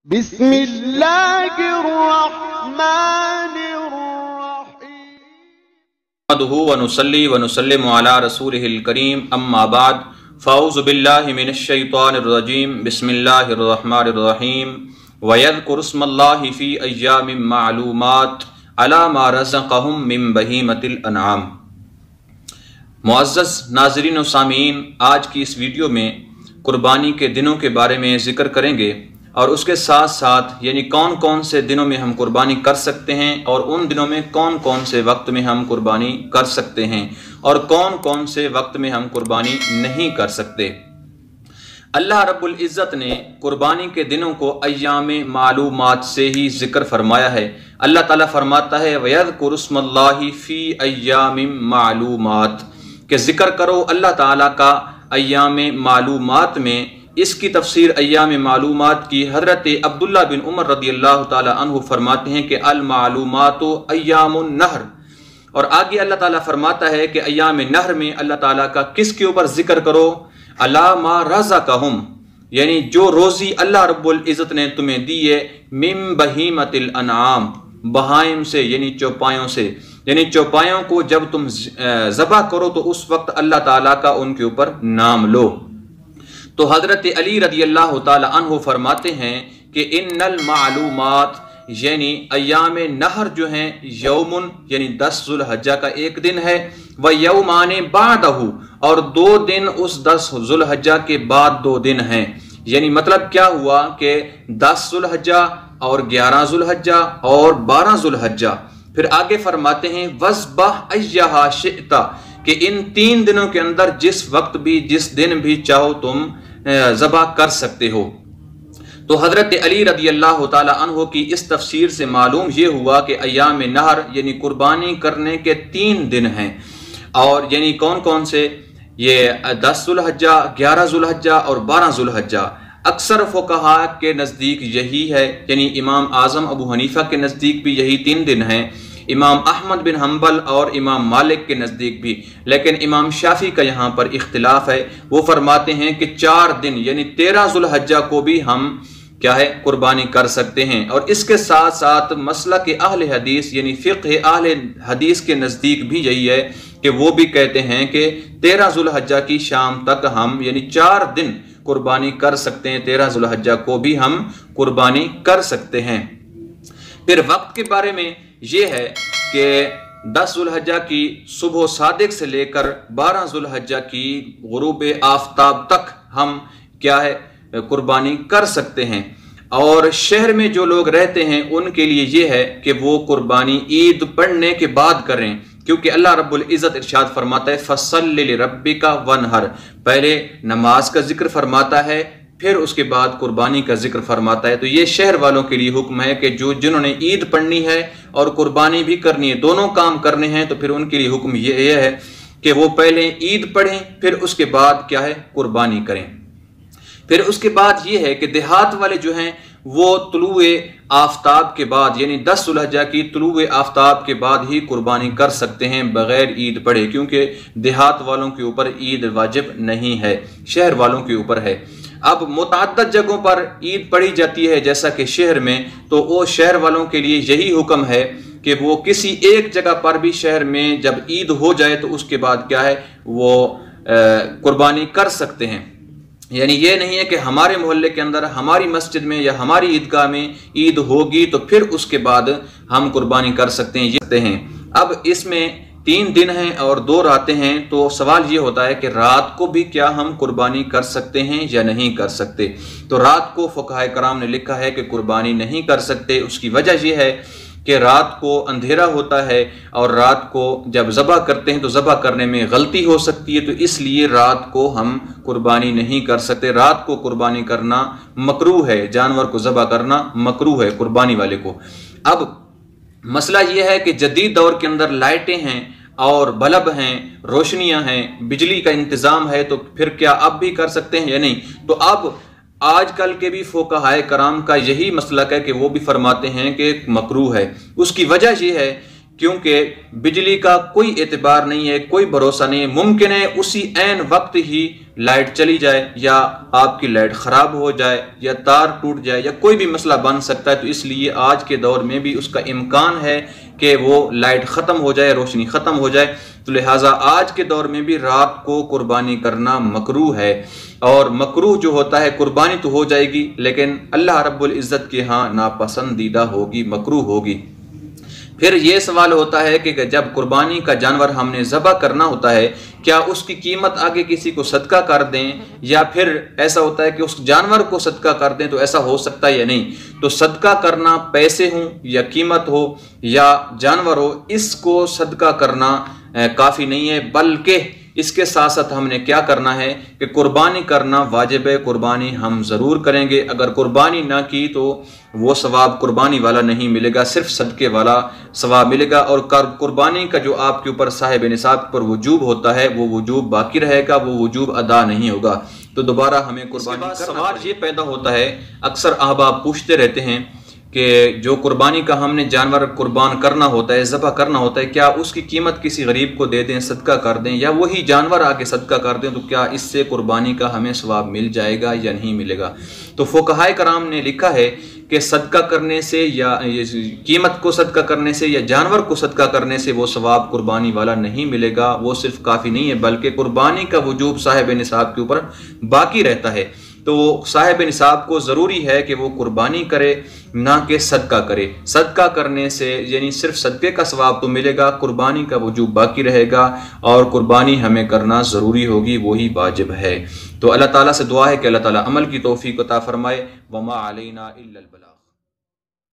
नहमदुहु व नुसल्ली व नुसल्लिमु अला रसूलिहिल करीम अम्मा बाद फ़अऊज़ु बिल्लाहि मिनश्शैतानिर रजीम बिस्मिल्लाहिर रहमानिर रहीम व यज़्कुरुस्मल्लाहि फ़ी अय्यामिम मालूमात अला मा रज़क़हुम मिन बहीमतिल अनआम। मुअज़्ज़ज़ नाज़रीन व सामीन, आज की इस वीडियो में कुर्बानी के दिनों के बारे में ज़िक्र करेंगे और उसके साथ साथ यानी कौन कौन से दिनों में हम कुर्बानी कर सकते हैं और उन दिनों में कौन कौन से वक्त में हम कुर्बानी कर सकते हैं और कौन कौन से वक्त में हम कुर्बानी नहीं कर सकते। अल्लाह रब्बुल इज़्ज़त ने कुर्बानी के दिनों को अय्यामे मालूमात से ही जिक्र फरमाया है। अल्लाह ताला फरमाता है वयज़्कुरुस्मल्लाहि फ़ी अय्यामिम मालूमात, के जिक्र करो अल्लाह ताला का अय्यामे मालूमात में। इसकी तफसीर अय्याम मालूमात की हज़रत अब्दुल्ला बिन उमर रदियल्लाहु ताला अन्हु फरमाते हैं कि अल मालूमातु अय्यामुन नहर, और आगे अल्लाह ताला फरमाता है कि अय्याम नहर में अल्लाह ताला का किसके ऊपर जिक्र करो, अला मा रज़क़हुम, यानी जो रोज़ी अल्लाह रब्बुल इज़्ज़त ने तुम्हें दी है, मिन बहीमतिल अनआम, बहाइम से यानी चौपायों से, यानी चौपायों को जब तुम ज़बह करो तो उस वक्त अल्लाह ताला का उनके ऊपर नाम लो। तो हज़रत अली रदियल्लाहु ताला अन्हु फरमाते हैं कि इन्नल मालूमात यानी अय्याम नहर जो हैं यौमुन यानी 10 ज़ुल्हज्जा का एक दिन है, व यौमाने बादहु, और 2 दिन उस 10 ज़ुल्हज्जा के बाद 2 दिन हैं। यानी मतलब क्या हुआ कि 10 ज़ुल्हज्जा और 11 ज़ुल्हज्जा और 12 ज़ुल्हज्जा। फिर आगे फरमाते हैं वज़बह अय्यहा शिअता, कि इन 3 दिनों के अंदर जिस वक्त भी जिस दिन भी चाहो तुम ज़बह कर सकते हो। तो हज़रत अली रदियल्लाहु ताला अन्हु की इस तफसीर से मालूम ये हुआ कि अय्याम नहर यानी कुर्बानी करने के 3 दिन हैं, और यानी कौन कौन से, ये 10 ज़ुल्हज्जा, 11 ज़ुल्हज्जा और 12 ज़ुल्हज्जा। अक्सर फ़ुक़हा के नज़दीक यही है, यानी इमाम आज़म अबू हनीफ़ा के नज़दीक भी यही 3 दिन हैं, इमाम अहमद बिन हम्बल और इमाम मालिक के नज़दीक भी, लेकिन इमाम शाफी का यहाँ पर इख्तिलाफ है। वो फरमाते हैं कि 4 दिन यानी 13 ज़ुल्हज्जा को भी हम क्या है कुर्बानी कर सकते हैं। और इसके साथ साथ मसला के अहले हदीस यानी फ़िक़्ह अहले हदीस के नज़दीक भी यही है कि वो भी कहते हैं कि 13 ज़ुल्हज्जा की शाम तक हम यानी 4 दिन कुर्बानी कर सकते हैं, 13 ज़ुल्हज्जा को भी हम कुर्बानी कर सकते हैं। फिर वक्त के बारे में ये है कि 10 ज़ुल्हज्जा की सुबह सादिक से लेकर 12 ज़ुल्हज्जा की गुरूब आफ्ताब तक हम क्या है कुर्बानी कर सकते हैं। और शहर में जो लोग रहते हैं उनके लिए ये है कि वो कुर्बानी ईद पढ़ने के बाद करें, क्योंकि अल्लाह रब्बुल इज़्ज़त इरशाद फरमाता है फसल्लि लिरब्बिका वनहर, पहले नमाज का जिक्र फरमाता है फिर उसके बाद कुर्बानी का जिक्र फरमाता है। तो ये शहर वालों के लिए हुक्म है कि जो जिन्होंने ईद पढ़नी है और कुर्बानी भी करनी है, दोनों काम करने हैं, तो फिर उनके लिए हुक्म ये है कि वो पहले ईद पढ़ें फिर उसके बाद क्या है कुर्बानी करें। फिर उसके बाद ये है कि देहात वाले जो हैं वो तुलुए आफ्ताब के बाद यानी 10 ज़ुल्हज्जा की तुलुए आफ्ताब के बाद ही कुर्बानी कर सकते हैं बग़ैर ईद पढ़े, क्योंकि देहात वालों के ऊपर ईद वाजिब नहीं है, शहर वालों के ऊपर है। अब मुतअद्दिद जगहों पर ईद पढ़ी जाती है जैसा कि शहर में, तो वो शहर वालों के लिए यही हुक्म है कि वो किसी एक जगह पर भी शहर में जब ईद हो जाए तो उसके बाद क्या है वो कुर्बानी कर सकते हैं। यानी ये नहीं है कि हमारे मोहल्ले के अंदर हमारी मस्जिद में या हमारी ईदगाह में ईद होगी तो फिर उसके बाद हम कुर्बानी कर सकते हैं, ये हैं। अब इसमें 3 दिन हैं और 2 रातें हैं, तो सवाल ये होता है कि रात को भी क्या हम कुर्बानी कर सकते हैं या नहीं कर सकते। तो रात को फ़ुक़हा कराम ने लिखा है कि कुर्बानी नहीं कर सकते। उसकी वजह यह है कि रात को अंधेरा होता है और रात को जब ज़बह करते हैं तो ज़बह करने में गलती हो सकती है, तो इसलिए रात को हम कुर्बानी नहीं कर सकते। रात को कुर्बानी करना मकरूह है, जानवर को ज़बह करना मकरूह है कुर्बानी वाले को। अब मसला यह है कि जदीद दौर के अंदर लाइटें हैं और बल्ब हैं, रोशनियां हैं, बिजली का इंतज़ाम है, तो फिर क्या अब भी कर सकते हैं या नहीं। तो अब आजकल के भी फ़ुक़हा कराम का यही मसलक है कि वो भी फरमाते हैं कि मकरूह है। उसकी वजह यह है क्योंकि बिजली का कोई एतबार नहीं है, कोई भरोसा नहीं है, मुमकिन है उसी ऐन वक्त ही लाइट चली जाए या आपकी लाइट ख़राब हो जाए या तार टूट जाए या कोई भी मसला बन सकता है, तो इसलिए आज के दौर में भी उसका इम्कान है कि वो लाइट ख़त्म हो जाए, रोशनी ख़त्म हो जाए। तो लिहाजा आज के दौर में भी रात को कुर्बानी करना मकरूह है। और मकरूह जो होता है, कुर्बानी तो हो जाएगी लेकिन अल्लाह रब्बुल इज़्ज़त के यहाँ नापसंदीदा होगी, मकरूह होगी। फिर ये सवाल होता है कि जब कुर्बानी का जानवर हमने ज़बह करना होता है, क्या उसकी कीमत आगे किसी को सदका कर दें, या फिर ऐसा होता है कि उस जानवर को सदका कर दें, तो ऐसा हो सकता है या नहीं। तो सदका करना पैसे हों या कीमत हो या जानवर हो, इसको सदका करना काफ़ी नहीं है, बल्कि इसके साथ साथ हमने क्या करना है कि कुर्बानी करना वाजिब है। कुर्बानी हम ज़रूर करेंगे। अगर कुर्बानी ना की तो वो सवाब कुर्बानी वाला नहीं मिलेगा, सिर्फ सदके वाला सवाब मिलेगा। और कुर्बानी का जो आपके ऊपर साहिब निसाब पर वजूब होता है, वो वजूब बाकी रहेगा, वो वजूब अदा नहीं होगा। तो दोबारा हमें कुर्बानी सवाल ये पैदा होता है, अक्सर अहबाब पूछते रहते हैं कि जो कुर्बानी का हमने जानवर कुर्बान करना होता है, ज़बह करना होता है, क्या उसकी कीमत किसी गरीब को दे दें, सदका कर दें, या वही जानवर आके सदका कर दें, तो क्या इससे कुर्बानी का हमें सवाब मिल जाएगा या नहीं मिलेगा। तो फुक़हाए कराम ने लिखा है कि सदका करने से या कीमत को सदका करने से या जानवर को सदका करने से वो सवाब कुर्बानी वाला नहीं मिलेगा। वो सिर्फ काफ़ी नहीं है, बल्कि कुर्बानी का वजूब साहिब निसाब के ऊपर बाकी रहता है। तो साहिब निसाब को ज़रूरी है कि वो कुर्बानी करे, ना कि सदका करे। सदका करने से यानी सिर्फ सदक़े का सवाब तो मिलेगा, कुर्बानी का वजूब बाकी रहेगा, और कुर्बानी हमें करना ज़रूरी होगी, वही वाजिब है। तो अल्लाह ताला से दुआ है कि अल्लाह ताला अमल की तौफीक अता फरमाए। वमा अलैना इल्लल बलाग।